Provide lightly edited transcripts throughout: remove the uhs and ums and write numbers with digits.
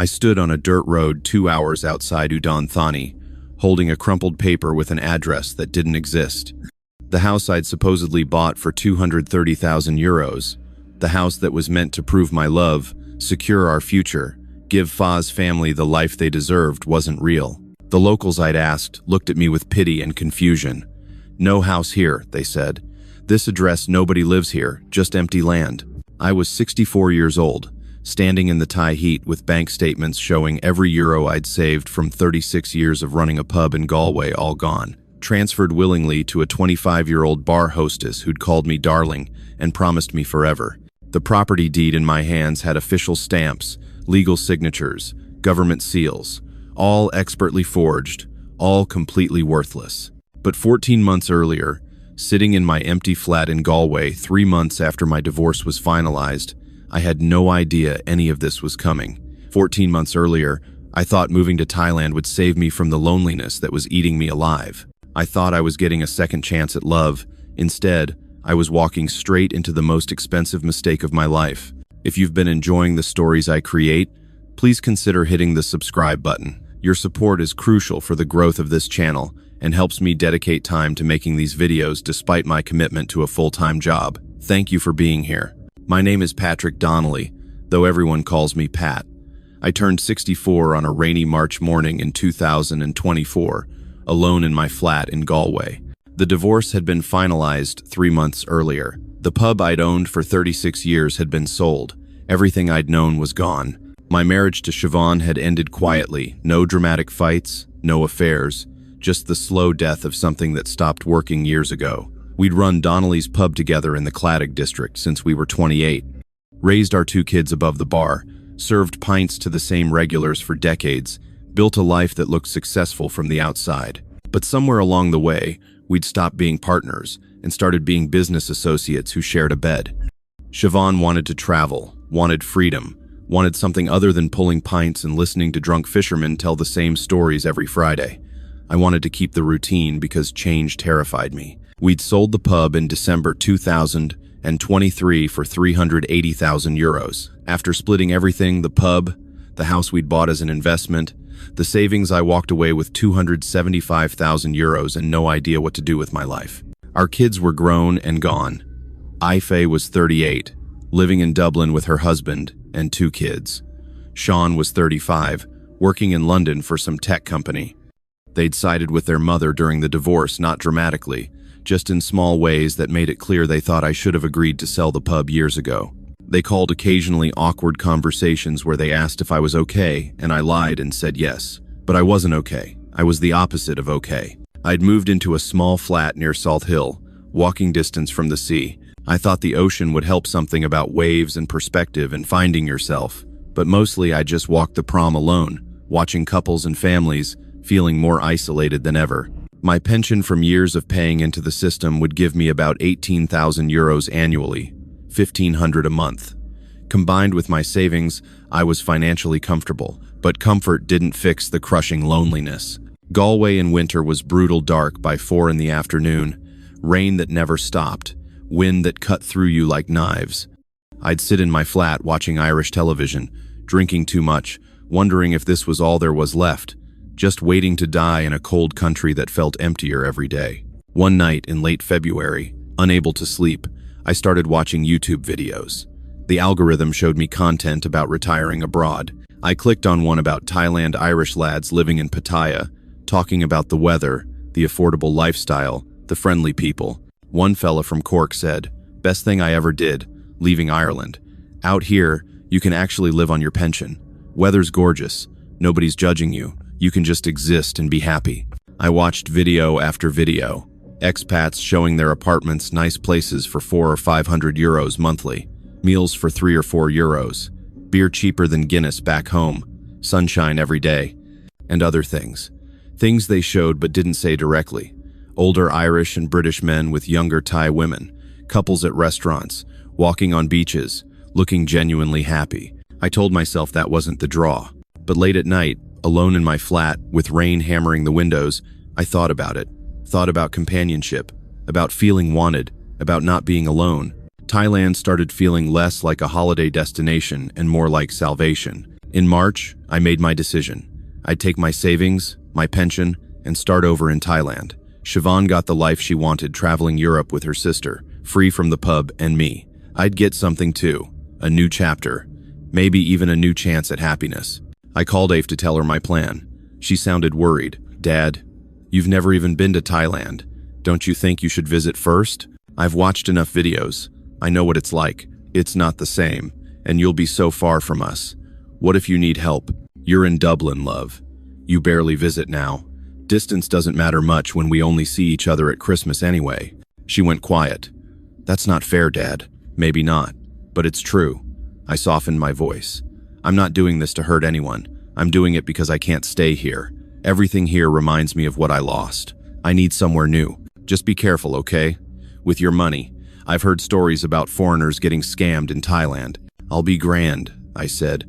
I stood on a dirt road 2 hours outside Udon Thani, holding a crumpled paper with an address that didn't exist. The house I'd supposedly bought for 230,000 euros, the house that was meant to prove my love, secure our future, give Fa's family the life they deserved, wasn't real. The locals I'd asked looked at me with pity and confusion. "No house here," they said. "This address, nobody lives here, just empty land." I was 64 years old, standing in the Thai heat with bank statements showing every euro I'd saved from 36 years of running a pub in Galway all gone, transferred willingly to a 25-year-old bar hostess who'd called me darling and promised me forever. The property deed in my hands had official stamps, legal signatures, government seals, all expertly forged, all completely worthless. But 14 months earlier, sitting in my empty flat in Galway 3 months after my divorce was finalized, I had no idea any of this was coming. 14 months earlier, I thought moving to Thailand would save me from the loneliness that was eating me alive. I thought I was getting a second chance at love. Instead, I was walking straight into the most expensive mistake of my life. If you've been enjoying the stories I create, please consider hitting the subscribe button. Your support is crucial for the growth of this channel and helps me dedicate time to making these videos despite my commitment to a full-time job. Thank you for being here. My name is Patrick Donnelly, though everyone calls me Pat. I turned 64 on a rainy March morning in 2024, alone in my flat in Galway. The divorce had been finalized 3 months earlier. The pub I'd owned for 36 years had been sold. Everything I'd known was gone. My marriage to Siobhan had ended quietly. No dramatic fights, no affairs, just the slow death of something that stopped working years ago. We'd run Donnelly's pub together in the Claddaugh district since we were 28. Raised our 2 kids above the bar, served pints to the same regulars for decades, built a life that looked successful from the outside. But somewhere along the way, we'd stopped being partners and started being business associates who shared a bed. Siobhan wanted to travel, wanted freedom, wanted something other than pulling pints and listening to drunk fishermen tell the same stories every Friday. I wanted to keep the routine because change terrified me. We'd sold the pub in December 2023 for 380,000 euros. After splitting everything, the pub, the house we'd bought as an investment, the savings, I walked away with 275,000 euros and no idea what to do with my life. Our kids were grown and gone. Aifé was 38, living in Dublin with her husband and 2 kids. Sean was 35, working in London for some tech company. They'd sided with their mother during the divorce, not dramatically, just in small ways that made it clear they thought I should have agreed to sell the pub years ago. They called occasionally awkward conversations where they asked if I was okay, and I lied and said yes. But I wasn't okay. I was the opposite of okay. I'd moved into a small flat near Salt Hill, walking distance from the sea. I thought the ocean would help, something about waves and perspective and finding yourself. But mostly I just walked the prom alone, watching couples and families, feeling more isolated than ever. My pension from years of paying into the system would give me about 18,000 euros annually, 1,500 a month. Combined with my savings, I was financially comfortable, but comfort didn't fix the crushing loneliness. Galway in winter was brutal, dark by 4 in the afternoon, rain that never stopped, wind that cut through you like knives. I'd sit in my flat watching Irish television, drinking too much, wondering if this was all there was left, just waiting to die in a cold country that felt emptier every day. One night in late February, unable to sleep, I started watching YouTube videos. The algorithm showed me content about retiring abroad. I clicked on one about Thailand Irish lads living in Pattaya, talking about the weather, the affordable lifestyle, the friendly people. One fella from Cork said, "Best thing I ever did, leaving Ireland. Out here, you can actually live on your pension. Weather's gorgeous. Nobody's judging you. You can just exist and be happy." I watched video after video. Expats showing their apartments, nice places for 400 or 500 euros monthly. Meals for 3 or 4 euros. Beer cheaper than Guinness back home. Sunshine every day. And other things. Things they showed but didn't say directly. Older Irish and British men with younger Thai women. Couples at restaurants. Walking on beaches. Looking genuinely happy. I told myself that wasn't the draw. But late at night, alone in my flat, with rain hammering the windows, I thought about it. Thought about companionship. About feeling wanted. About not being alone. Thailand started feeling less like a holiday destination and more like salvation. In March, I made my decision. I'd take my savings, my pension, and start over in Thailand. Siobhan got the life she wanted, traveling Europe with her sister, free from the pub and me. I'd get something too, a new chapter, maybe even a new chance at happiness. I called Ave to tell her my plan. She sounded worried. "Dad, you've never even been to Thailand. Don't you think you should visit first? I've watched enough videos. I know what it's like. It's not the same, and you'll be so far from us. What if you need help? You're in Dublin, love. You barely visit now. Distance doesn't matter much when we only see each other at Christmas anyway." She went quiet. "That's not fair, Dad." "Maybe not, but it's true." I softened my voice. "I'm not doing this to hurt anyone. I'm doing it because I can't stay here. Everything here reminds me of what I lost. I need somewhere new. Just be careful, okay? With your money. I've heard stories about foreigners getting scammed in Thailand." "I'll be grand," I said.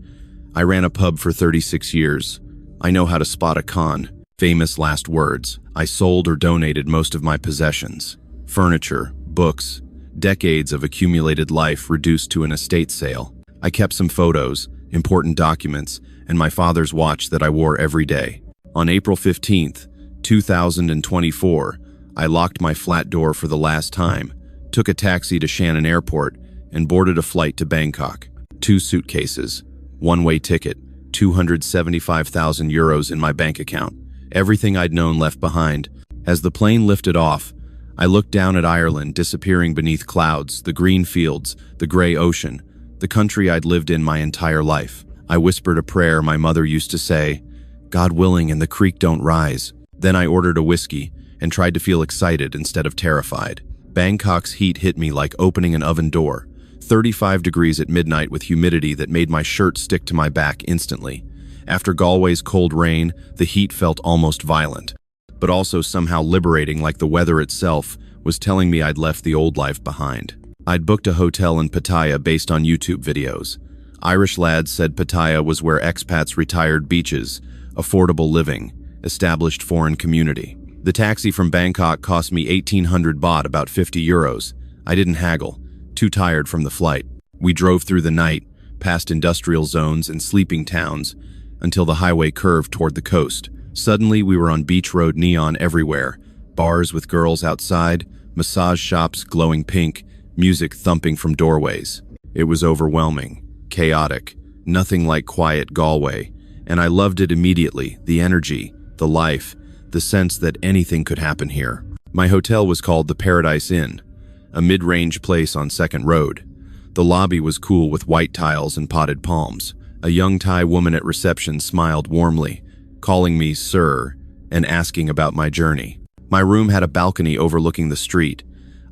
"I ran a pub for 36 years. I know how to spot a con." Famous last words. I sold or donated most of my possessions. Furniture, books, decades of accumulated life reduced to an estate sale. I kept some photos, important documents, and my father's watch that I wore every day. On April 15th, 2024, I locked my flat door for the last time, took a taxi to Shannon Airport, and boarded a flight to Bangkok. 2 suitcases, one-way ticket, 275,000 euros in my bank account. Everything I'd known left behind. As the plane lifted off, I looked down at Ireland disappearing beneath clouds, the green fields, the gray ocean, the country I'd lived in my entire life. I whispered a prayer my mother used to say, "God willing and the creek don't rise." Then I ordered a whiskey and tried to feel excited instead of terrified. Bangkok's heat hit me like opening an oven door. 35 degrees at midnight with humidity that made my shirt stick to my back instantly. After Galway's cold rain, the heat felt almost violent, but also somehow liberating, like the weather itself was telling me I'd left the old life behind. I'd booked a hotel in Pattaya based on YouTube videos. Irish lads said Pattaya was where expats retired, beaches, affordable living, established foreign community. The taxi from Bangkok cost me 1,800 baht, about 50 euros. I didn't haggle, too tired from the flight. We drove through the night, past industrial zones and sleeping towns, until the highway curved toward the coast. Suddenly, we were on beach road, neon everywhere, bars with girls outside, massage shops glowing pink, music thumping from doorways. It was overwhelming, chaotic, nothing like quiet Galway, and I loved it immediately, the energy, the life, the sense that anything could happen here. My hotel was called the Paradise Inn, a mid-range place on 2nd Road. The lobby was cool with white tiles and potted palms. A young Thai woman at reception smiled warmly, calling me sir and asking about my journey. My room had a balcony overlooking the street.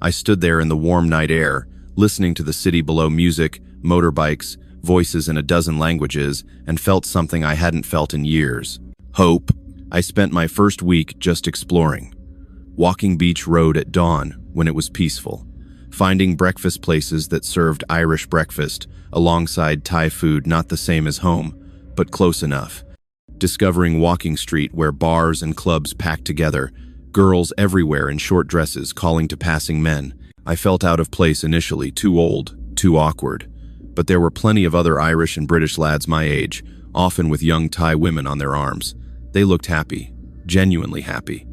I stood there in the warm night air, listening to the city below, music, motorbikes, voices in a dozen languages, and felt something I hadn't felt in years. Hope. I spent my first week just exploring, walking beach road at dawn when it was peaceful, finding breakfast places that served Irish breakfast alongside Thai food, not the same as home, but close enough. Discovering walking street where bars and clubs packed together, girls everywhere in short dresses calling to passing men. I felt out of place initially, too old, too awkward. But there were plenty of other Irish and British lads my age, often with young Thai women on their arms. They looked happy, genuinely happy.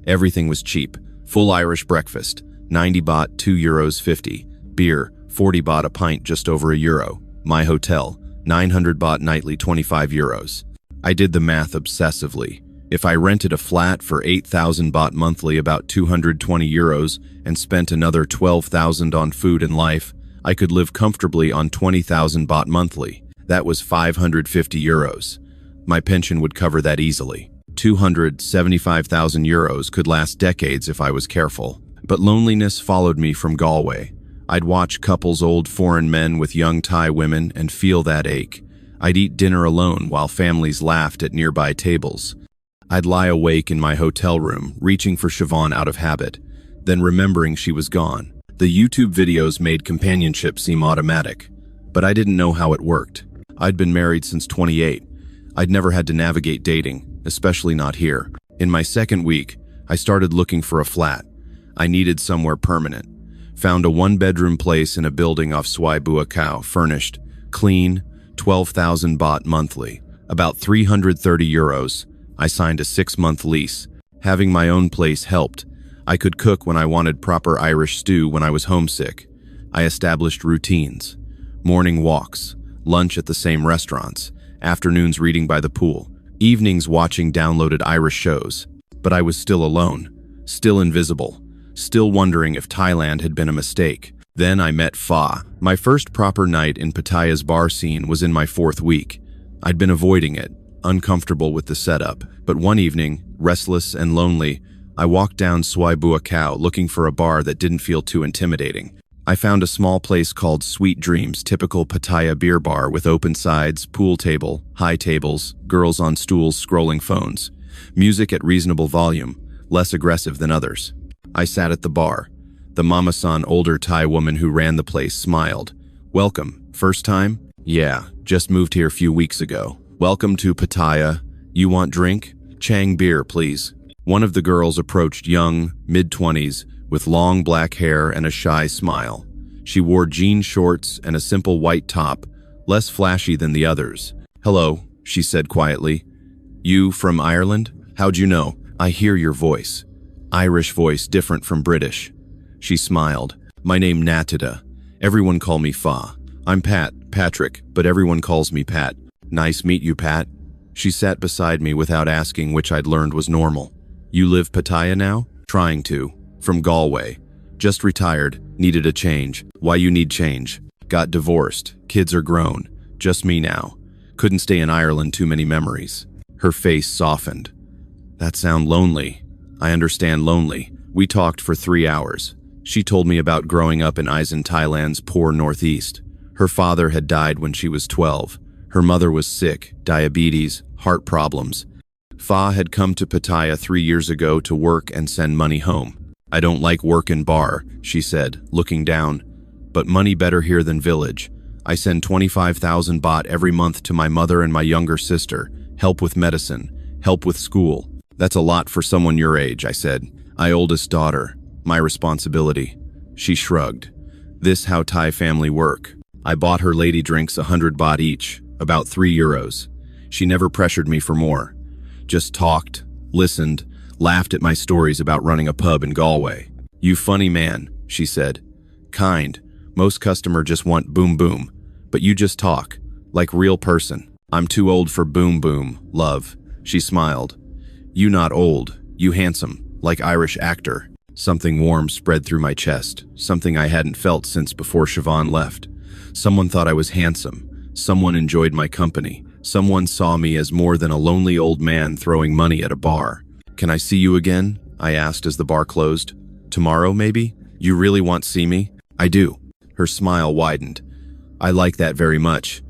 Everything was cheap. Full Irish breakfast, 90 baht, 2 euros 50. Beer, 40 baht a pint, just over €1. My hotel, 900 baht nightly, 25 euros. I did the math obsessively. If I rented a flat for 8,000 baht monthly, about 220 euros, and spent another 12,000 on food and life, I could live comfortably on 20,000 baht monthly. That was 550 euros. My pension would cover that easily. 275,000 euros could last decades if I was careful. But loneliness followed me from Galway. I'd watch couples, old foreign men with young Thai women, and feel that ache. I'd eat dinner alone while families laughed at nearby tables. I'd lie awake in my hotel room, reaching for Siobhan out of habit, then remembering she was gone. The YouTube videos made companionship seem automatic, but I didn't know how it worked. I'd been married since 28. I'd never had to navigate dating, especially not here. In my second week, I started looking for a flat. I needed somewhere permanent. Found a one-bedroom place in a building off Soi Buakau, furnished, clean, 12,000 baht monthly, about 330 euros. I signed a 6-month lease. Having my own place helped. I could cook when I wanted proper Irish stew when I was homesick. I established routines. Morning walks, lunch at the same restaurants, afternoons reading by the pool, evenings watching downloaded Irish shows. But I was still alone, still invisible, still wondering if Thailand had been a mistake. Then I met Fa. My first proper night in Pattaya's bar scene was in my 4th week. I'd been avoiding it, uncomfortable with the setup, but one evening, restless and lonely, I walked down Soi Bua Khao looking for a bar that didn't feel too intimidating. I found a small place called Sweet Dreams, typical Pattaya beer bar with open sides, pool table, high tables, girls on stools scrolling phones. Music at reasonable volume, less aggressive than others. I sat at the bar. The mama-san, older Thai woman who ran the place, smiled. "Welcome. First time?" "Yeah, just moved here a few weeks ago." "Welcome to Pattaya. You want drink?" "Chang beer, please." One of the girls approached, young, mid-20s, with long black hair and a shy smile. She wore jean shorts and a simple white top, less flashy than the others. "Hello," she said quietly. "You from Ireland? How'd you know?" "I hear your voice." Irish voice, different from British. She smiled. "My name Natida. Everyone call me Fa. I'm Patrick, but everyone calls me Pat." "Nice meet you, Pat." She sat beside me without asking, which I'd learned was normal. "You live Pattaya now?" "Trying to. From Galway. Just retired. Needed a change." "Why you need change?" "Got divorced. Kids are grown. Just me now. Couldn't stay in Ireland, too many memories." Her face softened. "That sound lonely." "I understand lonely." We talked for 3 hours. She told me about growing up in Isan, Thailand's poor northeast. Her father had died when she was 12. Her mother was sick, diabetes, heart problems. Fa had come to Pattaya 3 years ago to work and send money home. "I don't like work in bar," she said, looking down. "But money better here than village. I send 25,000 baht every month to my mother and my younger sister. Help with medicine, help with school." "That's a lot for someone your age," I said. "My oldest daughter. My responsibility." She shrugged. "This how Thai family work." I bought her lady drinks 100 baht each, about 3 euros. She never pressured me for more. Just talked, listened, laughed at my stories about running a pub in Galway. "You funny man," she said. "Kind. Most customer just want boom boom. But you just talk, like real person." "I'm too old for boom boom, love." She smiled. "You not old. You handsome, like Irish actor." Something warm spread through my chest, something I hadn't felt since before Siobhan left. Someone thought I was handsome. Someone enjoyed my company. Someone saw me as more than a lonely old man throwing money at a bar. "Can I see you again?" I asked as the bar closed. "Tomorrow, maybe? You really want to see me?" "I do." Her smile widened. "I like that very much.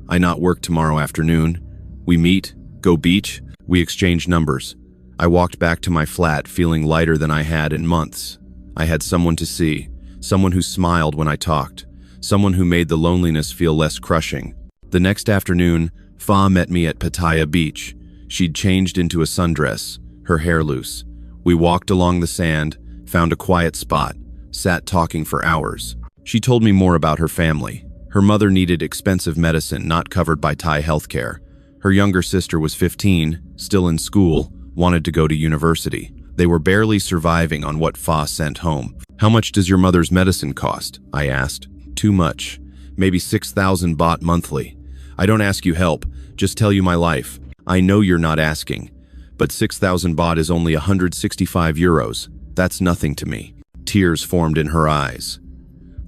I not work tomorrow afternoon. We meet, go beach." We exchanged numbers. I walked back to my flat feeling lighter than I had in months. I had someone to see, someone who smiled when I talked, someone who made the loneliness feel less crushing. The next afternoon, Fa met me at Pattaya Beach. She'd changed into a sundress, her hair loose. We walked along the sand, found a quiet spot, sat talking for hours. She told me more about her family. Her mother needed expensive medicine not covered by Thai healthcare. Her younger sister was 15, still in school, wanted to go to university. They were barely surviving on what Fa sent home. "How much does your mother's medicine cost?" I asked. "Too much. Maybe 6,000 baht monthly. I don't ask you help, just tell you my life. I know you're not asking. But 6,000 baht is only 165 euros. That's nothing to me." Tears formed in her eyes.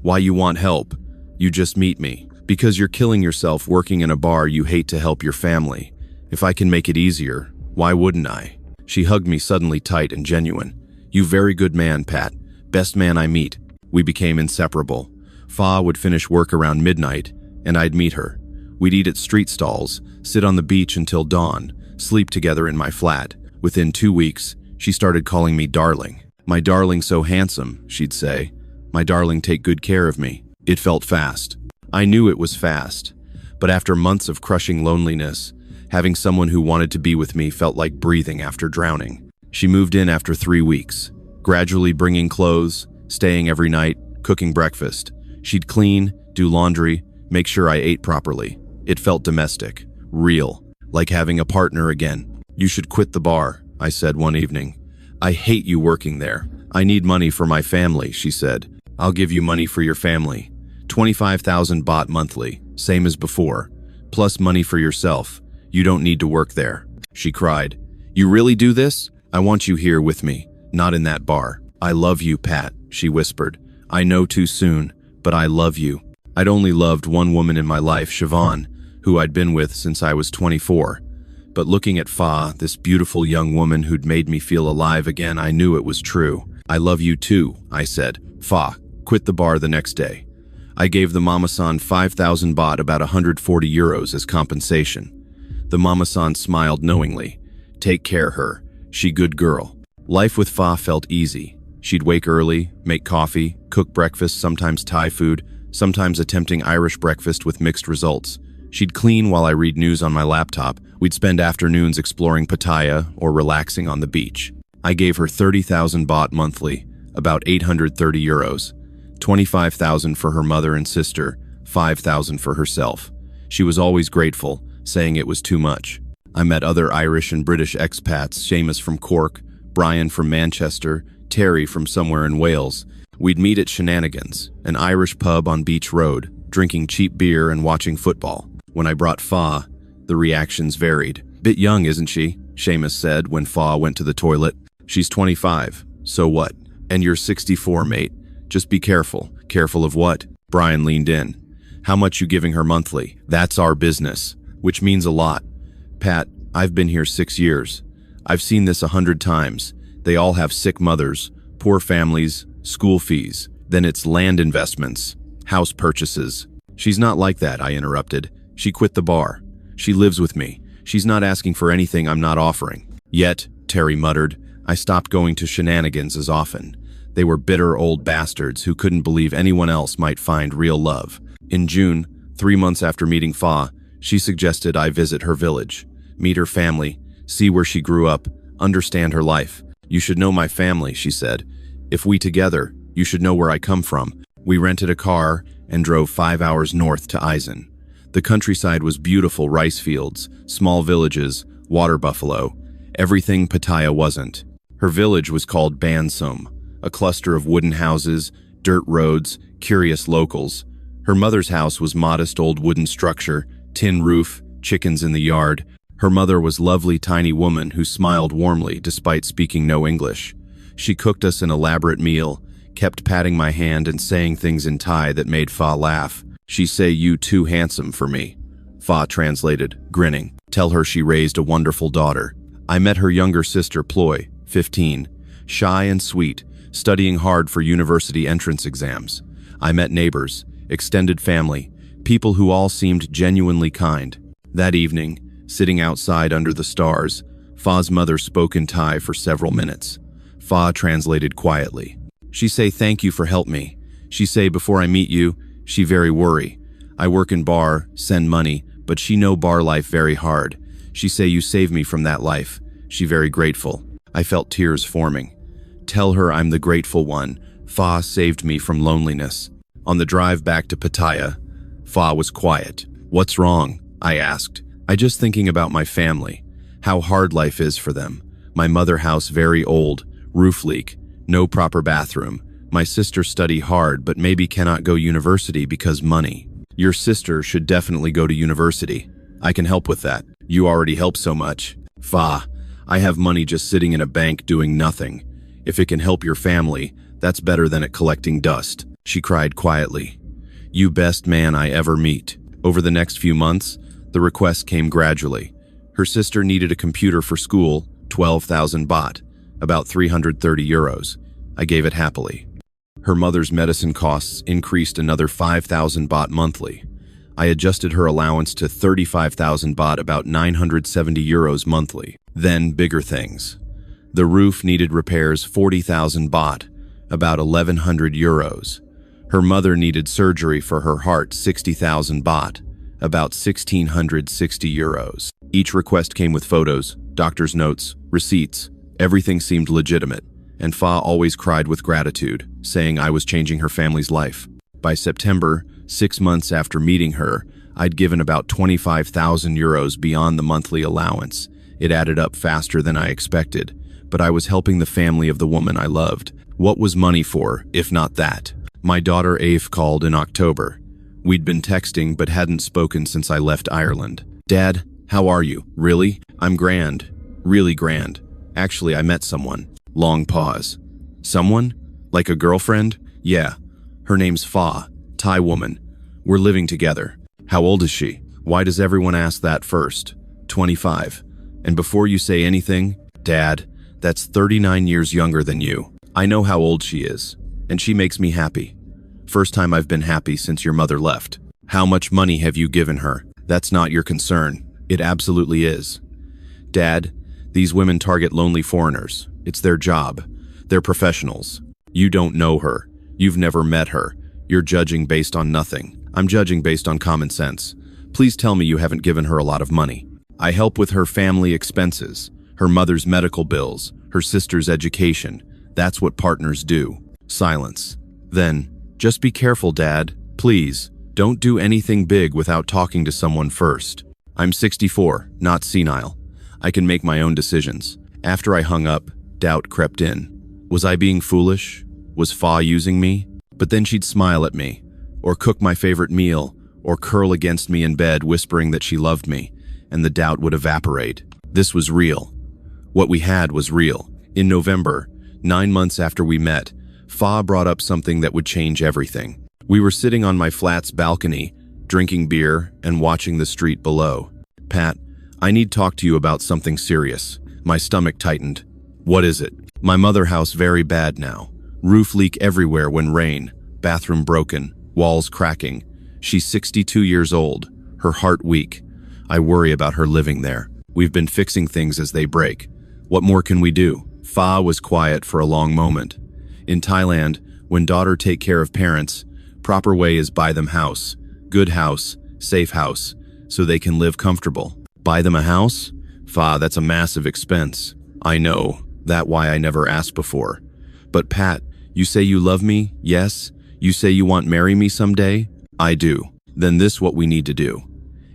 "Why you want help? You just meet me. Because you're killing yourself working in a bar you hate to help your family. If I can make it easier, why wouldn't I?" She hugged me suddenly tight and genuine. "You very good man, Pat. Best man I meet." We became inseparable. Fa would finish work around midnight, and I'd meet her. We'd eat at street stalls, sit on the beach until dawn, sleep together in my flat. Within 2 weeks, she started calling me darling. "My darling so handsome," she'd say. "My darling take good care of me." It felt fast. I knew it was fast. But after months of crushing loneliness, having someone who wanted to be with me felt like breathing after drowning. She moved in after 3 weeks, gradually bringing clothes, staying every night, cooking breakfast. She'd clean, do laundry, make sure I ate properly. It felt domestic, real, like having a partner again. "You should quit the bar," I said one evening. "I hate you working there. I need money for my family," she said. "I'll give you money for your family. 25,000 baht monthly, same as before, plus money for yourself. You don't need to work there." She cried. "You really do this? I want you here with me, not in that bar." "I love you, Pat," she whispered. "I know too soon, but I love you." I'd only loved one woman in my life, Siobhan, who I'd been with since I was 24. But looking at Fa, this beautiful young woman who'd made me feel alive again, I knew it was true. "I love you too," I said. Fa quit the bar the next day. I gave the mama-san 5,000 baht, about 140 euros, as compensation. The mama-san smiled knowingly. "Take care her. She good girl." Life with Fa felt easy. She'd wake early, make coffee, cook breakfast, sometimes Thai food, sometimes attempting Irish breakfast with mixed results. She'd clean while I read news on my laptop. We'd spend afternoons exploring Pattaya or relaxing on the beach. I gave her 30,000 baht monthly, about 830 euros. 25,000 for her mother and sister, 5,000 for herself. She was always grateful, saying it was too much. I met other Irish and British expats, Seamus from Cork, Brian from Manchester, Terry from somewhere in Wales. We'd meet at Shenanigans, an Irish pub on Beach Road, drinking cheap beer and watching football. When I brought Fa, the reactions varied. "Bit young, isn't she?" Seamus said when Fa went to the toilet. "She's 25. So what? And you're 64, mate. Just be careful." "Careful of what?" Brian leaned in. "How much you giving her monthly?" "That's our business," which means a lot. "Pat, I've been here 6 years. I've seen this 100 times. They all have sick mothers, poor families, school fees. Then it's land investments, house purchases." "She's not like that," I interrupted. "She quit the bar. She lives with me. She's not asking for anything I'm not offering." "Yet," Terry muttered, "I stopped going to Shenanigans as often. They were bitter old bastards who couldn't believe anyone else might find real love." In June, 3 months after meeting Fa, she suggested I visit her village, meet her family, see where she grew up, understand her life. "You should know my family," she said. "If we together, you should know where I come from." We rented a car and drove 5 hours north to Eisen. The countryside was beautiful: rice fields, small villages, water buffalo, everything Pattaya wasn't. Her village was called Bansum, a cluster of wooden houses, dirt roads, curious locals. Her mother's house was modest old wooden structure, tin roof, chickens in the yard. Her mother was lovely tiny woman who smiled warmly despite speaking no English. She cooked us an elaborate meal, kept patting my hand and saying things in Thai that made Fa laugh. "She say you too handsome for me," Fa translated, grinning. "Tell her she raised a wonderful daughter." I met her younger sister Ploy, 15, shy and sweet, studying hard for university entrance exams. I met neighbors, extended family, people who all seemed genuinely kind. That evening, sitting outside under the stars, Fa's mother spoke in Thai for several minutes. Fa translated quietly. "She say thank you for help me. She say before I meet you, she very worry. I work in bar, send money, but she know bar life very hard. She say you save me from that life. She very grateful." I felt tears forming. "Tell her I'm the grateful one. Fa saved me from loneliness." On the drive back to Pattaya, Fa was quiet. "What's wrong?" I asked. "I just thinking about my family, how hard life is for them. My mother house very old, roof leak, no proper bathroom. My sister study hard but maybe cannot go university because money." "Your sister should definitely go to university. I can help with that. You already help so much." "Fa, I have money just sitting in a bank doing nothing. If it can help your family, that's better than it collecting dust." She cried quietly. "You best man I ever meet." Over the next few months, the requests came gradually. Her sister needed a computer for school, 12,000 baht, about 330 euros. I gave it happily. Her mother's medicine costs increased another 5,000 baht monthly. I adjusted her allowance to 35,000 baht, about 970 euros monthly. Then bigger things. The roof needed repairs, 40,000 baht, about 1,100 euros. Her mother needed surgery for her heart, 60,000 baht, about 1,660 euros. Each request came with photos, doctor's notes, receipts. Everything seemed legitimate, and Fa always cried with gratitude, saying I was changing her family's life. By September, 6 months after meeting her, I'd given about 25,000 euros beyond the monthly allowance. It added up faster than I expected, but I was helping the family of the woman I loved. What was money for, if not that? My daughter Ave called in October. We'd been texting but hadn't spoken since I left Ireland. Dad, how are you? Really? I'm grand. Really grand. Actually, I met someone. Long pause. Someone? Like a girlfriend? Yeah. Her name's Fa, Thai woman. We're living together. How old is she? Why does everyone ask that first? 25. And before you say anything, Dad, that's 39 years younger than you. I know how old she is, and she makes me happy. First time I've been happy since your mother left. How much money have you given her? That's not your concern. It absolutely is. Dad, these women target lonely foreigners. It's their job. They're professionals. You don't know her. You've never met her. You're judging based on nothing. I'm judging based on common sense. Please tell me you haven't given her a lot of money. I help with her family expenses, her mother's medical bills, her sister's education. That's what partners do. Silence. Then, just be careful, Dad. Please, don't do anything big without talking to someone first. I'm 64, not senile. I can make my own decisions. After I hung up, doubt crept in. Was I being foolish? Was Fa using me? But then she'd smile at me, or cook my favorite meal, or curl against me in bed whispering that she loved me, and the doubt would evaporate. This was real. What we had was real. In November, 9 months after we met, Fa brought up something that would change everything. We were sitting on my flat's balcony, drinking beer and watching the street below. Pat, I need to talk to you about something serious. My stomach tightened. What is it? My mother house very bad now. Roof leak everywhere when rain. Bathroom broken. Walls cracking. She's 62 years old. Her heart weak. I worry about her living there. We've been fixing things as they break. What more can we do? Fa was quiet for a long moment. In Thailand, when daughter take care of parents, proper way is buy them house. Good house, safe house, so they can live comfortable. Buy them a house? Fa, that's a massive expense. I know, that's why I never asked before. But Pat, you say you love me, yes? You say you want marry me someday? I do. Then this what we need to do.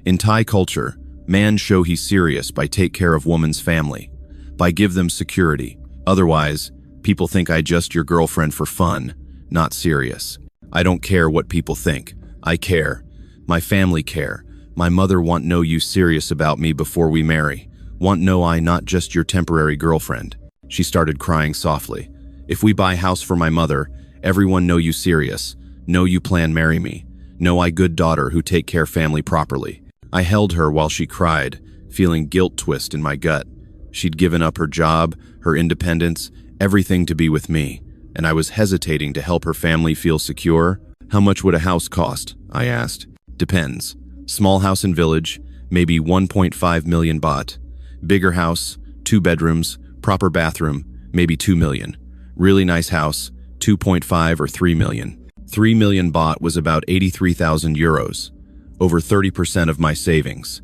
In Thai culture, man show he's serious by take care of woman's family, by give them security. Otherwise, people think I just your girlfriend for fun, not serious. I don't care what people think. I care. My family care. My mother want know you serious about me before we marry. Want know I not just your temporary girlfriend. She started crying softly. If we buy house for my mother, everyone know you serious. Know you plan marry me. Know I good daughter who take care family properly. I held her while she cried, feeling guilt twist in my gut. She'd given up her job, her independence, everything to be with me, and I was hesitating to help her family feel secure. How much would a house cost? I asked. Depends. Small house in village, maybe 1.5 million baht. Bigger house, 2 bedrooms, proper bathroom, maybe 2 million. Really nice house, 2.5 or 3 million. 3 million baht was about 83,000 euros, over 30% of my savings.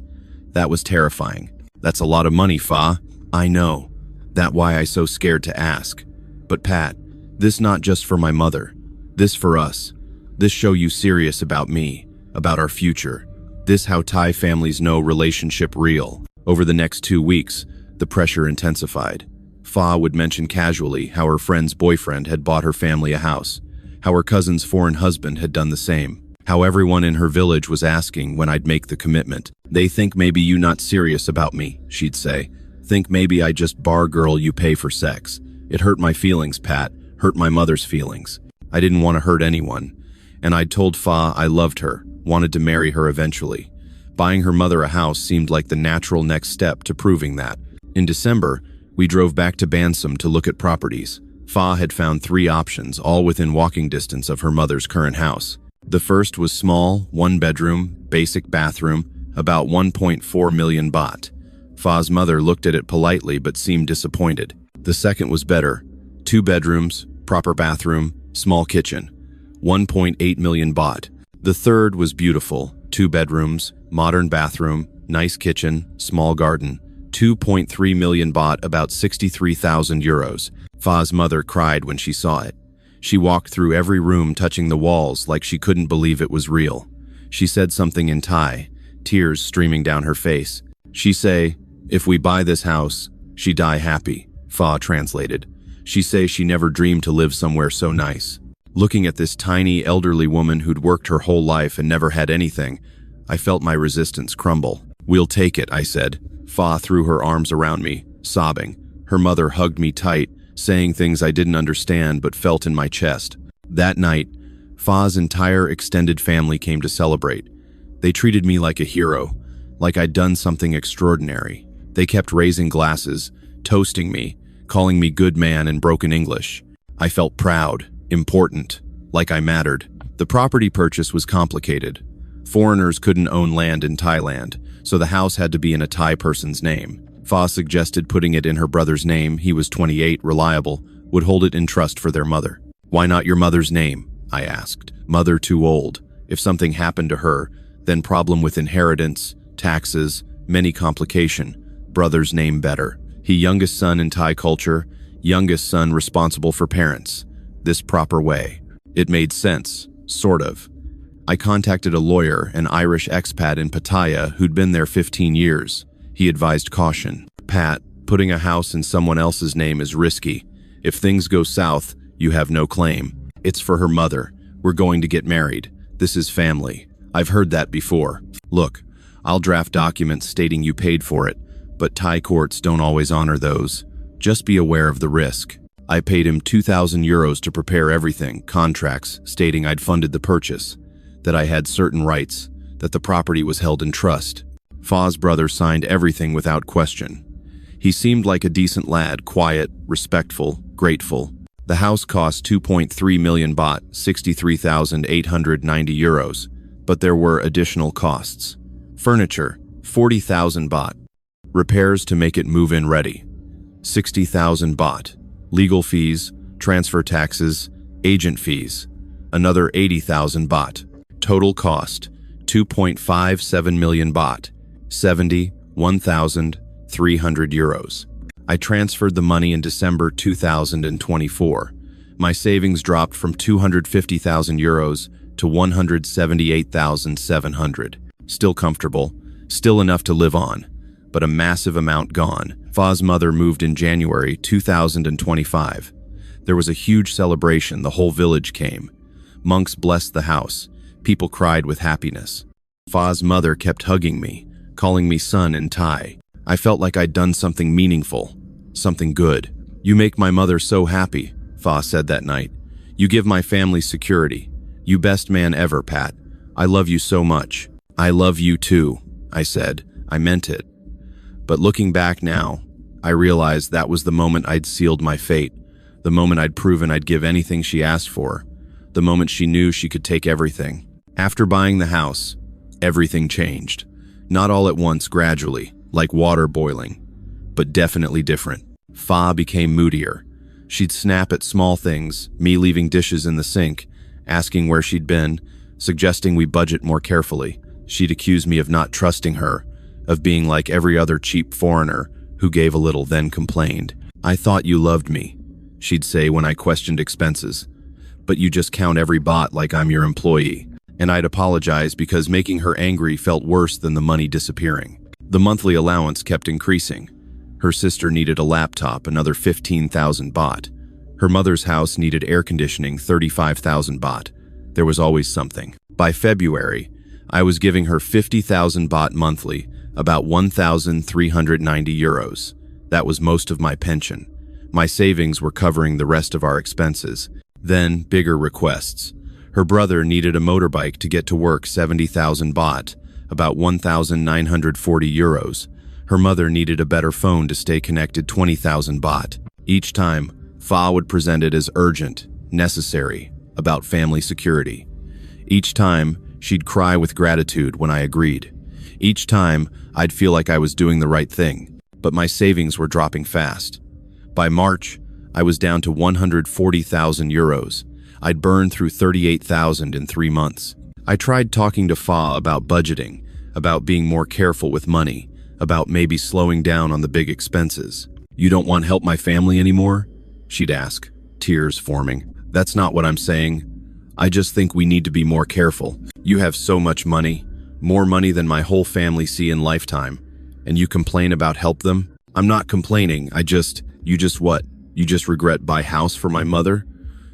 That was terrifying. That's a lot of money, Fa. I know. That's why I so scared to ask. But Pat, this not just for my mother. This for us. This show you serious about me, about our future. This how Thai families know relationship real. Over the next 2 weeks, the pressure intensified. Fa would mention casually how her friend's boyfriend had bought her family a house, how her cousin's foreign husband had done the same, how everyone in her village was asking when I'd make the commitment. They think maybe you not serious about me, she'd say. Think maybe I just bar girl you pay for sex. It hurt my feelings, Pat, hurt my mother's feelings. I didn't want to hurt anyone. And I'd told Fa I loved her, wanted to marry her eventually. Buying her mother a house seemed like the natural next step to proving that. In December, we drove back to Bansum to look at properties. Fa had found 3 options, all within walking distance of her mother's current house. The first was small, 1 bedroom, basic bathroom, about 1.4 million baht. Fa's mother looked at it politely but seemed disappointed. The second was better, 2 bedrooms, proper bathroom, small kitchen, 1.8 million baht. The third was beautiful, 2 bedrooms, modern bathroom, nice kitchen, small garden, 2.3 million baht, about 63,000 euros. Fa's mother cried when she saw it. She walked through every room touching the walls like she couldn't believe it was real. She said something in Thai, tears streaming down her face. She say, "If we buy this house, she die happy," Fa translated. She say she never dreamed to live somewhere so nice. Looking at this tiny, elderly woman who'd worked her whole life and never had anything, I felt my resistance crumble. "We'll take it," I said. Fa threw her arms around me, sobbing. Her mother hugged me tight, saying things I didn't understand but felt in my chest. That night, Fa's entire extended family came to celebrate. They treated me like a hero, like I'd done something extraordinary. They kept raising glasses, toasting me, calling me good man in broken English. I felt proud, important, like I mattered. The property purchase was complicated. Foreigners couldn't own land in Thailand, so the house had to be in a Thai person's name. Fa suggested putting it in her brother's name. He was 28, reliable, would hold it in trust for their mother. "Why not your mother's name?" I asked. "Mother too old. If something happened to her, then problem with inheritance, taxes, many complication. Brother's name better. He youngest son in Thai culture, youngest son responsible for parents. This proper way." It made sense, sort of. I contacted a lawyer, an Irish expat in Pattaya who'd been there 15 years. He advised caution. "Pat, putting a house in someone else's name is risky. If things go south, you have no claim. It's for her mother. We're going to get married. This is family. I've heard that before. Look, I'll draft documents stating you paid for it, but Thai courts don't always honor those. Just be aware of the risk." I paid him 2,000 euros to prepare everything, contracts stating I'd funded the purchase, that I had certain rights, that the property was held in trust. Fa's brother signed everything without question. He seemed like a decent lad, quiet, respectful, grateful. The house cost 2.3 million baht, 63,890 euros, but there were additional costs. Furniture, 40,000 baht. Repairs to make it move-in ready, 60,000 baht. Legal fees, transfer taxes, agent fees, another 80,000 baht. Total cost, 2.57 million baht, 71,300 euros. I transferred the money in December 2024. My savings dropped from 250,000 euros to 178,700. Still comfortable, still enough to live on, but a massive amount gone. Fa's mother moved in January 2025. There was a huge celebration. The whole village came. Monks blessed the house. People cried with happiness. Fa's mother kept hugging me, calling me son in Thai. I felt like I'd done something meaningful, something good. "You make my mother so happy," Fa said that night. "You give my family security. You best man ever, Pat. I love you so much." "I love you too," I said. I meant it. But looking back now, I realized that was the moment I'd sealed my fate, the moment I'd proven I'd give anything she asked for, the moment she knew she could take everything. After buying the house, everything changed. Not all at once, gradually, like water boiling, but definitely different. Fa became moodier. She'd snap at small things, me leaving dishes in the sink, asking where she'd been, suggesting we budget more carefully. She'd accuse me of not trusting her, of being like every other cheap foreigner who gave a little then complained. "I thought you loved me," she'd say when I questioned expenses. "But you just count every baht like I'm your employee." And I'd apologize because making her angry felt worse than the money disappearing. The monthly allowance kept increasing. Her sister needed a laptop, another 15,000 baht. Her mother's house needed air conditioning, 35,000 baht. There was always something. By February, I was giving her 50,000 baht monthly, about 1,390 euros. That was most of my pension. My savings were covering the rest of our expenses. Then, bigger requests. Her brother needed a motorbike to get to work, 70,000 baht, about 1,940 euros. Her mother needed a better phone to stay connected, 20,000 baht. Each time, Fa would present it as urgent, necessary, about family security. Each time, she'd cry with gratitude when I agreed. Each time, I'd feel like I was doing the right thing, but my savings were dropping fast. By March, I was down to 140,000 euros. I'd burned through 38,000 in 3 months. I tried talking to Fa about budgeting, about being more careful with money, about maybe slowing down on the big expenses. "You don't want to help my family anymore?" she'd ask, tears forming. "That's not what I'm saying. I just think we need to be more careful. You have so much money, more money than my whole family see in lifetime, and you complain about help them? I'm not complaining, you just what? You just regret buy house for my mother?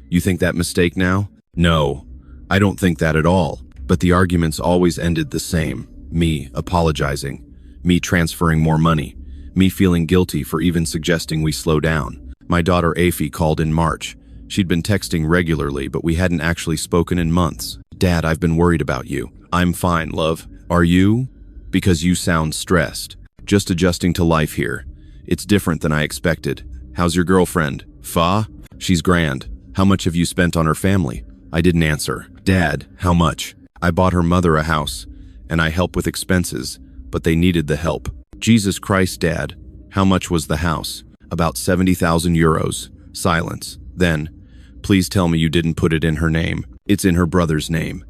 You think that mistake now? No, I don't think that at all. But the arguments always ended the same. Me apologizing, me transferring more money, me feeling guilty for even suggesting we slow down. My daughter Afi called in March. She'd been texting regularly, but we hadn't actually spoken in months. Dad, I've been worried about you. I'm fine, love. Are you? Because you sound stressed. Just adjusting to life here. It's different than I expected. How's your girlfriend? Fa? She's grand. How much have you spent on her family? I didn't answer. Dad, how much? I bought her mother a house, and I help with expenses, but they needed the help. Jesus Christ, Dad. How much was the house? About 70,000 euros. Silence. Then, please tell me you didn't put it in her name. It's in her brother's name.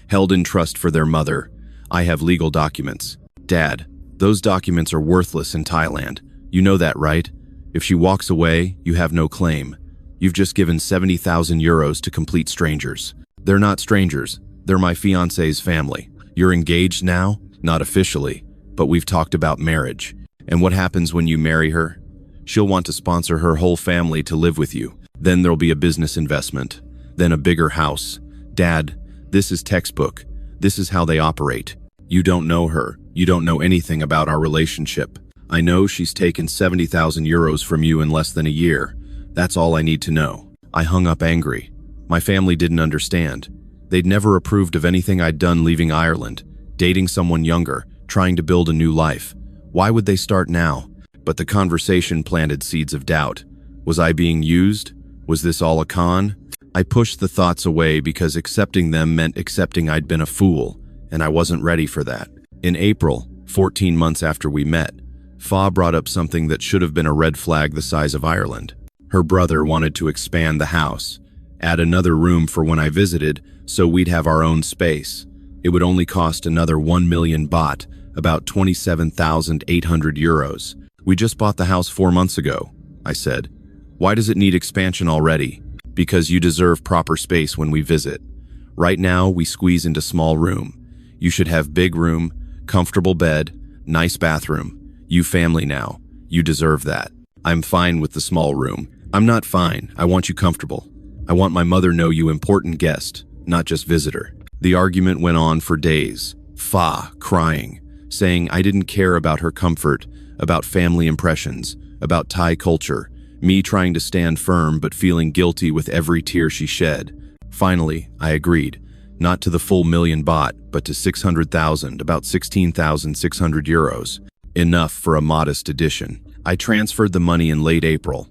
Held in trust for their mother. I have legal documents. Dad, those documents are worthless in Thailand. You know that, right? If she walks away, you have no claim. You've just given 70,000 euros to complete strangers. They're not strangers. They're my fiancé's family. You're engaged now? Not officially, but we've talked about marriage. And what happens when you marry her? She'll want to sponsor her whole family to live with you. Then there'll be a business investment. Then a bigger house. Dad, this is textbook. This is how they operate. You don't know her. You don't know anything about our relationship. I know she's taken 70,000 euros from you in less than a year. That's all I need to know. I hung up angry. My family didn't understand. They'd never approved of anything I'd done leaving Ireland, dating someone younger, trying to build a new life. Why would they start now? But the conversation planted seeds of doubt. Was I being used? Was this all a con? I pushed the thoughts away because accepting them meant accepting I'd been a fool, and I wasn't ready for that. In April, 14 months after we met, Fa brought up something that should have been a red flag the size of Ireland. Her brother wanted to expand the house, add another room for when I visited, so we'd have our own space. It would only cost another 1 million baht, about 27,800 euros. We just bought the house 4 months ago, I said. Why does it need expansion already? Because you deserve proper space when we visit. Right now, we squeeze into small room. You should have big room, comfortable bed, nice bathroom. You family now. You deserve that. I'm fine with the small room. I'm not fine. I want you comfortable. I want my mother know you important guest, not just visitor. The argument went on for days. Fa crying, saying I didn't care about her comfort, about family impressions, about Thai culture, me trying to stand firm but feeling guilty with every tear she shed. Finally, I agreed, not to the full 1 million baht, but to 600,000, about 16,600 euros. Enough for a modest addition. I transferred the money in late April.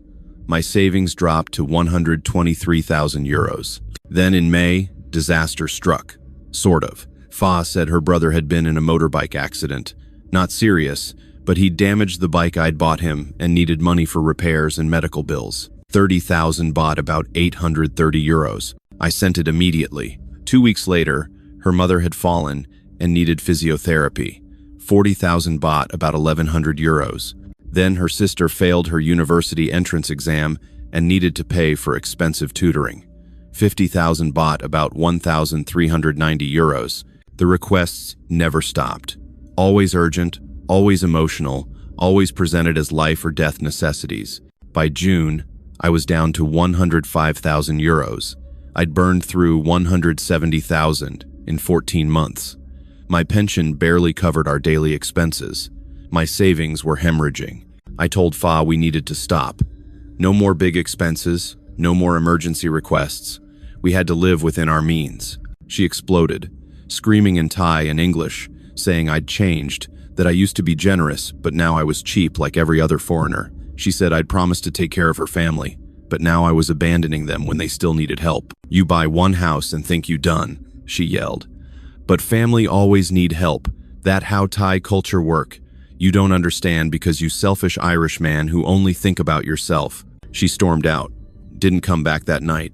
My savings dropped to 123,000 euros. Then in May, disaster struck. Sort of. Fa said her brother had been in a motorbike accident. Not serious, but he'd damaged the bike I'd bought him and needed money for repairs and medical bills. 30,000 baht, about 830 euros. I sent it immediately. 2 weeks later, her mother had fallen and needed physiotherapy. 40,000 baht, about 1,100 euros. Then her sister failed her university entrance exam and needed to pay for expensive tutoring. 50,000 baht, about 1,390 euros. The requests never stopped. Always urgent, always emotional, always presented as life or death necessities. By June, I was down to 105,000 euros. I'd burned through 170,000 in 14 months. My pension barely covered our daily expenses. My savings were hemorrhaging. I told Fa we needed to stop. No more big expenses, no more emergency requests. We had to live within our means. She exploded, screaming in Thai and English, saying I'd changed, that I used to be generous, but now I was cheap like every other foreigner. She said I'd promised to take care of her family, but now I was abandoning them when they still needed help. You buy one house and think you done, she yelled. But family always need help. That how Thai culture work. You don't understand because you selfish Irish man who only think about yourself. She stormed out. Didn't come back that night.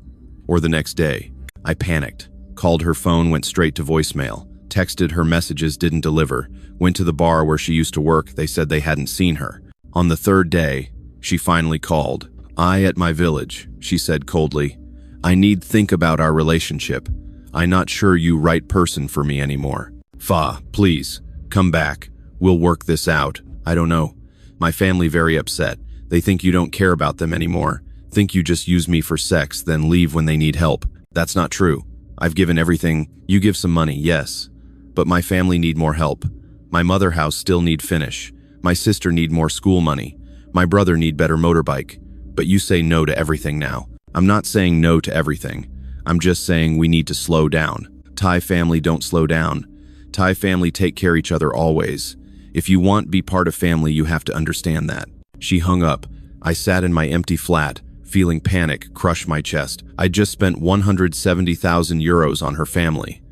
Or the next day. I panicked. Called her phone, went straight to voicemail. Texted her messages, didn't deliver. Went to the bar where she used to work. They said they hadn't seen her. On the third day, she finally called. I at my village, she said coldly. I need think about our relationship. I'm not sure you right person for me anymore. Fa, please, come back. We'll work this out. I don't know. My family very upset. They think you don't care about them anymore. Think you just use me for sex, then leave when they need help. That's not true. I've given everything. You give some money, yes. But my family need more help. My mother house still need finish. My sister need more school money. My brother need better motorbike. But you say no to everything now. I'm not saying no to everything. I'm just saying we need to slow down. Thai family don't slow down. Thai family take care each other always. If you want be part of family, you have to understand that. She hung up. I sat in my empty flat, feeling panic crush my chest. I'd just spent 170,000 euros on her family.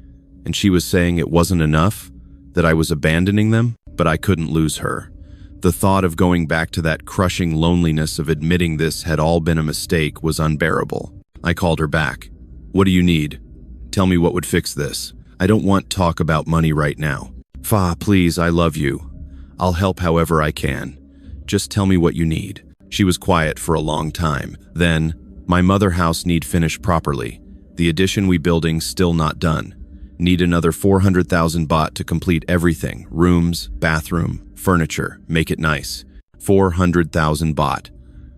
And she was saying it wasn't enough? That I was abandoning them? But I couldn't lose her. The thought of going back to that crushing loneliness of admitting this had all been a mistake was unbearable. I called her back. What do you need? Tell me what would fix this. I don't want talk about money right now. Fa, please, I love you. I'll help however I can. Just tell me what you need. She was quiet for a long time. Then, my mother house need finish properly. The addition we building still not done. Need another 400,000 baht to complete everything. Rooms, bathroom, furniture, make it nice. 400,000 baht.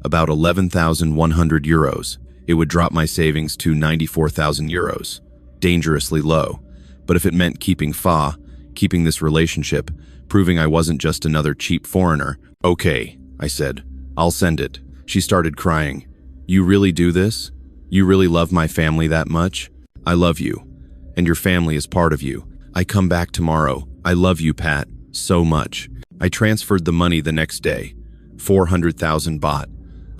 About 11,100 euros. It would drop my savings to 94,000 euros. Dangerously low. But if it meant keeping Fa, keeping this relationship, proving I wasn't just another cheap foreigner. Okay, I said. I'll send it. She started crying. You really do this? You really love my family that much? I love you. And your family is part of you. I come back tomorrow. I love you, Pat, so much. I transferred the money the next day. 400,000 baht.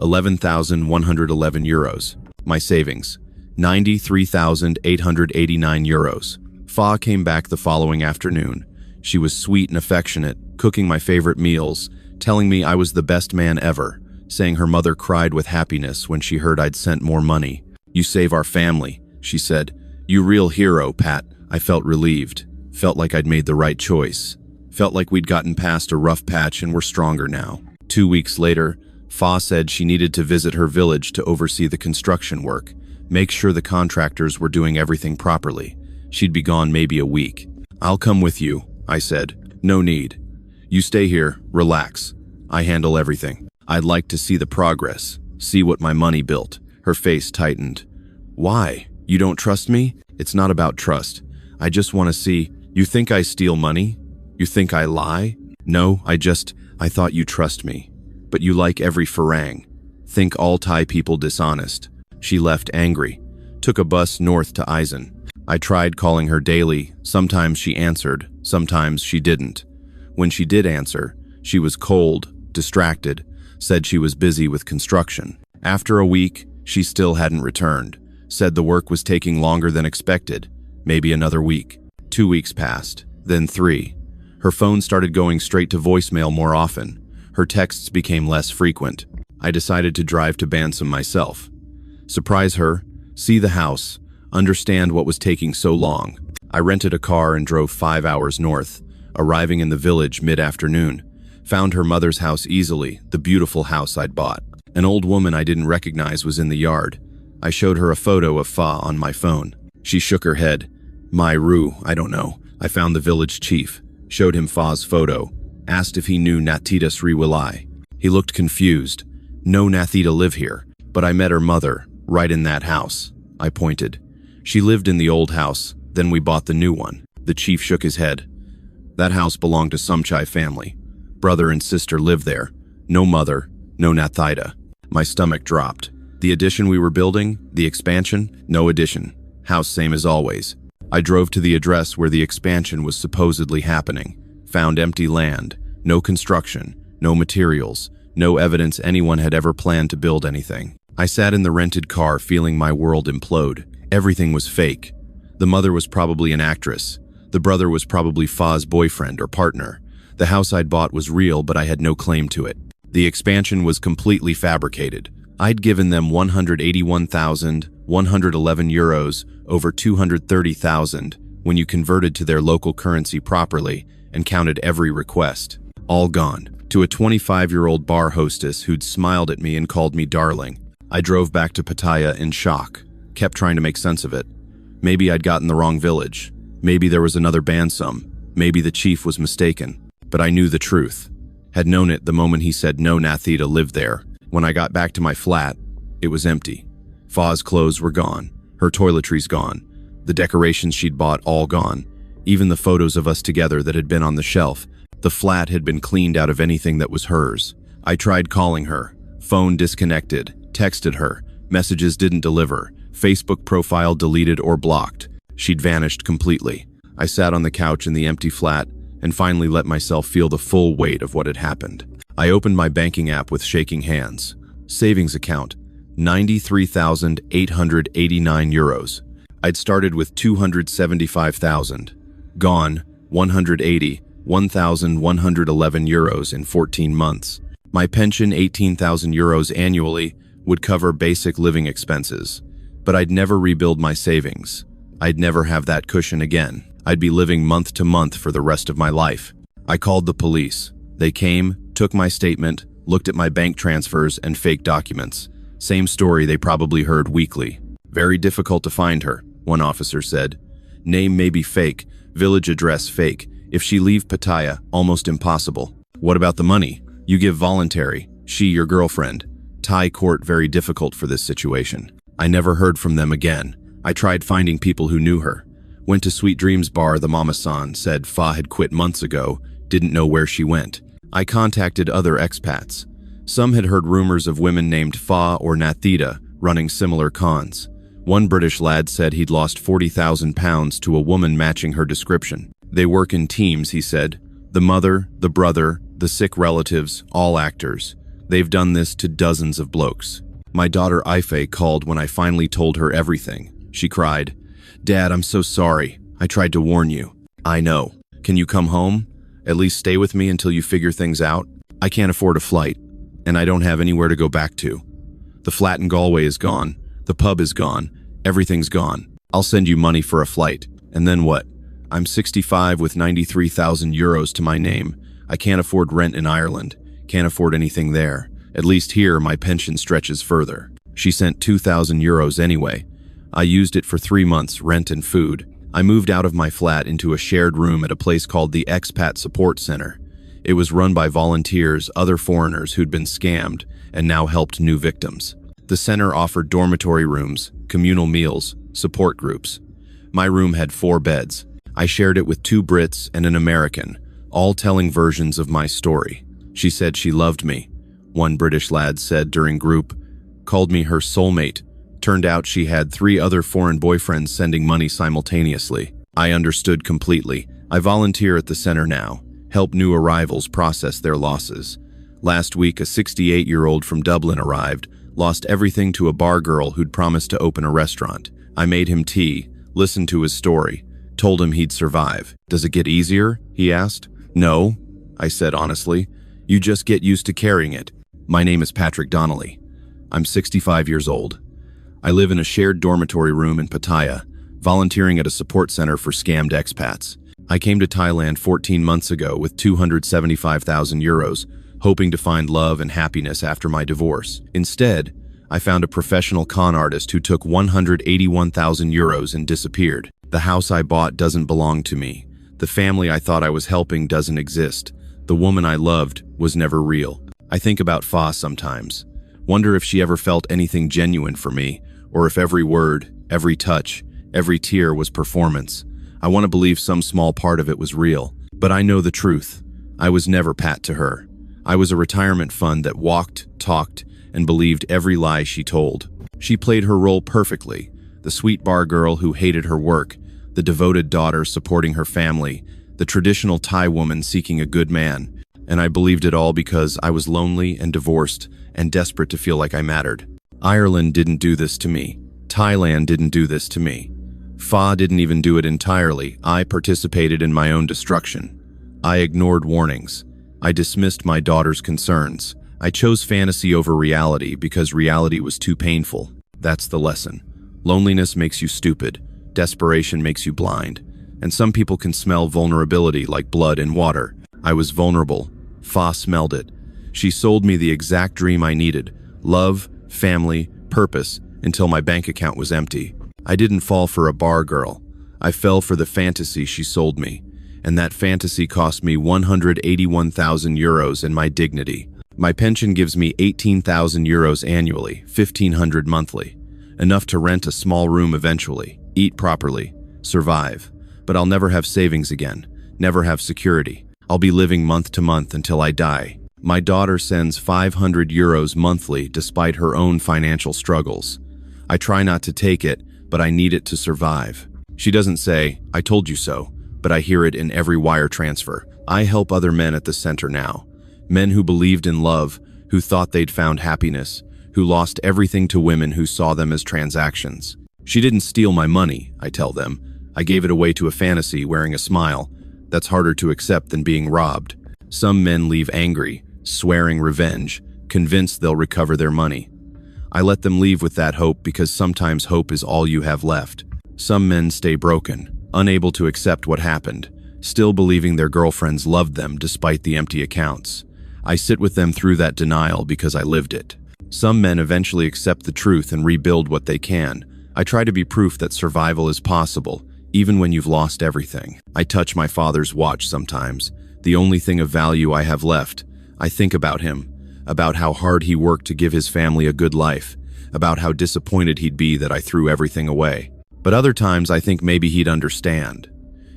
11,111 euros. My savings. 93,889 euros. Fa came back the following afternoon. She was sweet and affectionate, cooking my favorite meals, telling me I was the best man ever, saying her mother cried with happiness when she heard I'd sent more money. You save our family, she said. You real hero, Pat. I felt relieved. Felt like I'd made the right choice. Felt like we'd gotten past a rough patch and were stronger now. 2 weeks later, Fa said she needed to visit her village to oversee the construction work, make sure the contractors were doing everything properly. She'd be gone maybe a week. I'll come with you, I said. No need. You stay here, relax. I handle everything. I'd like to see the progress, see what my money built. Her face tightened. Why? You don't trust me? It's not about trust. I just want to see. You think I steal money? You think I lie? No, I thought you trust me. But you like every farang. Think all Thai people dishonest. She left angry. Took a bus north to Eisen. I tried calling her daily. Sometimes she answered, sometimes she didn't. When she did answer, she was cold, distracted, said she was busy with construction. After a week, she still hadn't returned. Said the work was taking longer than expected. Maybe another week. 2 weeks passed, then 3. Her phone started going straight to voicemail more often. Her texts became less frequent. I decided to drive to Bansam myself. Surprise her, see the house, understand what was taking so long. I rented a car and drove 5 hours north, arriving in the village mid-afternoon. Found her mother's house easily, the beautiful house I'd bought. An old woman I didn't recognize was in the yard. I showed her a photo of Fa on my phone. She shook her head. My Ru, I don't know. I found the village chief, showed him Fa's photo, asked if he knew Nathita Sriwilai. He looked confused. No Nathita live here, but I met her mother, right in that house. I pointed. She lived in the old house, then we bought the new one. The chief shook his head. That house belonged to Somchai family. Brother and sister lived there. No mother, no Nathita. My stomach dropped. The addition we were building, the expansion, no addition. House same as always. I drove to the address where the expansion was supposedly happening. Found empty land, no construction, no materials, no evidence anyone had ever planned to build anything. I sat in the rented car feeling my world implode. Everything was fake. The mother was probably an actress. The brother was probably Fa's boyfriend or partner. The house I'd bought was real, but I had no claim to it. The expansion was completely fabricated. I'd given them 181,111 euros, over 230,000, when you converted to their local currency properly and counted every request. All gone. To a 25-year-old bar hostess who'd smiled at me and called me darling. I drove back to Pattaya in shock. Kept trying to make sense of it. Maybe I'd gotten the wrong village. Maybe there was another Bansum. Maybe the chief was mistaken. But I knew the truth. Had known it the moment he said no Nathita lived there. When I got back to my flat, it was empty. Fa's clothes were gone. Her toiletries gone. The decorations she'd bought all gone. Even the photos of us together that had been on the shelf. The flat had been cleaned out of anything that was hers. I tried calling her. Phone disconnected. Texted her. Messages didn't deliver. Facebook profile deleted or blocked. She'd vanished completely. I sat on the couch in the empty flat and finally let myself feel the full weight of what had happened. I opened my banking app with shaking hands. Savings account, 93,889 euros. I'd started with 275,000. Gone, 1,111 euros in 14 months. My pension, 18,000 euros annually, would cover basic living expenses. But I'd never rebuild my savings. I'd never have that cushion again. I'd be living month to month for the rest of my life. I called the police. They came, took my statement, looked at my bank transfers and fake documents. Same story they probably heard weekly. Very difficult to find her, one officer said. Name may be fake, village address fake. If she leave Pattaya, almost impossible. What about the money? You give voluntary. She your girlfriend. Thai court very difficult for this situation. I never heard from them again. I tried finding people who knew her. Went to Sweet Dreams bar, the mama-san said Fa had quit months ago, didn't know where she went. I contacted other expats. Some had heard rumors of women named Fa or Nathita running similar cons. One British lad said he'd lost £40,000 to a woman matching her description. They work in teams, he said. The mother, the brother, the sick relatives, all actors. They've done this to dozens of blokes. My daughter Ife called when I finally told her everything. She cried, "Dad, I'm so sorry. I tried to warn you." I know. Can you come home? At least stay with me until you figure things out? I can't afford a flight, and I don't have anywhere to go back to. The flat in Galway is gone. The pub is gone. Everything's gone. I'll send you money for a flight. And then what? I'm 65 with 93,000 euros to my name. I can't afford rent in Ireland. Can't afford anything there. At least here, my pension stretches further. She sent 2,000 euros anyway. I used it for 3 months, rent and food. I moved out of my flat into a shared room at a place called the Expat Support Center. It was run by volunteers, other foreigners who'd been scammed, and now helped new victims. The center offered dormitory rooms, communal meals, support groups. My room had 4 beds. I shared it with 2 Brits and an American, all telling versions of my story. She said she loved me. One British lad said during group, called me her soulmate. Turned out she had 3 other foreign boyfriends sending money simultaneously. I understood completely. I volunteer at the center now, help new arrivals process their losses. Last week, a 68-year-old from Dublin arrived, lost everything to a bar girl who'd promised to open a restaurant. I made him tea, listened to his story, told him he'd survive. Does it get easier? He asked. No, I said honestly. You just get used to carrying it. My name is Donnelly. I'm 65 years old. I live in a shared dormitory room in Pattaya, volunteering at a support center for scammed expats. I came to Thailand 14 months ago with 275,000 euros, hoping to find love and happiness after my divorce. Instead, I found a professional con artist who took 181,000 euros and disappeared. The house I bought doesn't belong to me. The family I thought I was helping doesn't exist. The woman I loved was never real. I think about Fa sometimes. Wonder if she ever felt anything genuine for me, or if every word, every touch, every tear was performance. I want to believe some small part of it was real, but I know the truth. I was never Pat to her. I was a retirement fund that walked, talked, and believed every lie she told. She played her role perfectly, the sweet bar girl who hated her work, the devoted daughter supporting her family, the traditional Thai woman seeking a good man. And I believed it all because I was lonely and divorced and desperate to feel like I mattered. Ireland didn't do this to me. Thailand didn't do this to me. Fa didn't even do it entirely. I participated in my own destruction. I ignored warnings. I dismissed my daughter's concerns. I chose fantasy over reality because reality was too painful. That's the lesson. Loneliness makes you stupid. Desperation makes you blind. And some people can smell vulnerability like blood in water. I was vulnerable. Fa smelled it. She sold me the exact dream I needed. Love, family, purpose, until my bank account was empty. I didn't fall for a bar girl. I fell for the fantasy she sold me, and that fantasy cost me 181,000 euros and my dignity. My pension gives me 18,000 euros annually, 1,500 monthly. Enough to rent a small room eventually, eat properly, survive. But I'll never have savings again, never have security. I'll be living month to month until I die. My daughter sends 500 euros monthly despite her own financial struggles. I try not to take it, but I need it to survive. She doesn't say, "I told you so," but I hear it in every wire transfer. I help other men at the center now. Men who believed in love, who thought they'd found happiness, who lost everything to women who saw them as transactions. She didn't steal my money, I tell them. I gave it away to a fantasy wearing a smile. That's harder to accept than being robbed. Some men leave angry, swearing revenge, convinced they'll recover their money. I let them leave with that hope because sometimes hope is all you have left. Some men stay broken, unable to accept what happened, still believing their girlfriends loved them despite the empty accounts. I sit with them through that denial because I lived it. Some men eventually accept the truth and rebuild what they can. I try to be proof that survival is possible, even when you've lost everything. I touch my father's watch sometimes, the only thing of value I have left. I think about him, about how hard he worked to give his family a good life, about how disappointed he'd be that I threw everything away. But other times I think maybe he'd understand.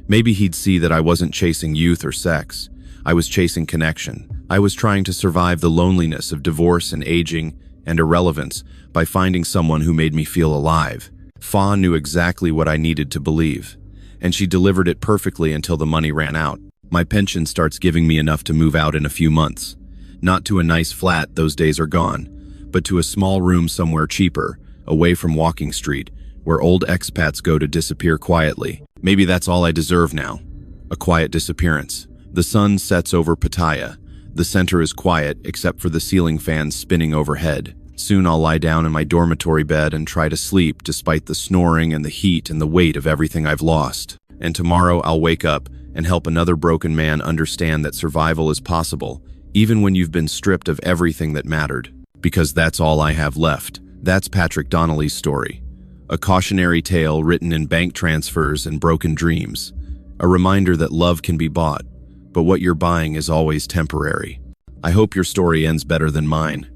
Maybe he'd see that I wasn't chasing youth or sex. I was chasing connection. I was trying to survive the loneliness of divorce and aging and irrelevance by finding someone who made me feel alive. Fa knew exactly what I needed to believe, and she delivered it perfectly until the money ran out. My pension starts giving me enough to move out in a few months. Not to a nice flat, those days are gone, but to a small room somewhere cheaper, away from Walking Street, where old expats go to disappear quietly. Maybe that's all I deserve now. A quiet disappearance. The sun sets over Pattaya. The center is quiet except for the ceiling fans spinning overhead. Soon I'll lie down in my dormitory bed and try to sleep despite the snoring and the heat and the weight of everything I've lost. And tomorrow I'll wake up and help another broken man understand that survival is possible, even when you've been stripped of everything that mattered. Because that's all I have left. That's Patrick Donnelly's story. A cautionary tale written in bank transfers and broken dreams. A reminder that love can be bought, but what you're buying is always temporary. I hope your story ends better than mine.